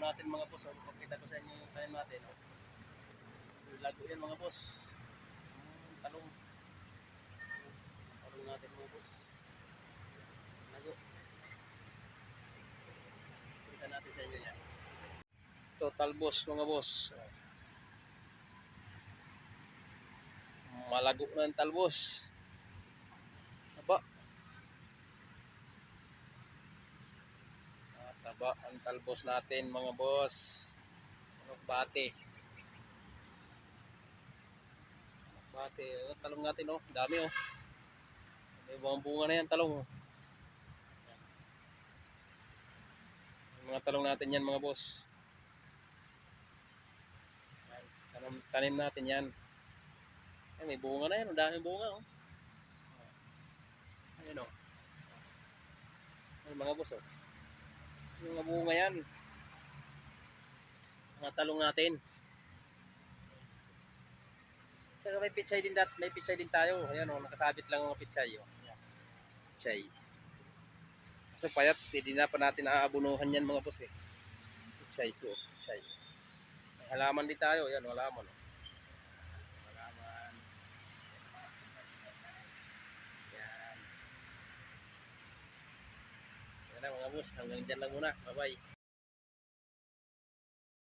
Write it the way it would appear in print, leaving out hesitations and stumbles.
natin mga boss. Pakita ko sa inyo yung tanim natin. Lago yan mga boss. Talong. Talong natin mga boss. Lago. Pakita natin sa inyo yan. Total boss mga boss. Malago na ang talbos. Taba. Taba ang talbos natin mga boss. Bate. Bate. Talong natin oh. Dami oh. May bunga na yan talong oh. Mga talong natin yan mga boss. Tanim natin yan. Ay, may bunga na yan. Ang daming bunga oh. Ayun oh. Ay, mga boss oh. Yung mga bunga yan. Mga talong natin. Saka may pitsay din may pitsay din tayo. Ayan oh, nakasabit lang ang pitsay oh. Ayan. Pitsay. So payat, hindi na pa natin aabunuhan yan mga boss eh. Pitsay ko, pitsay. May halaman din tayo, yan halaman oh. Halaman. Yan. Yan na mga boss, hanggang dyan lang muna. Bye bye.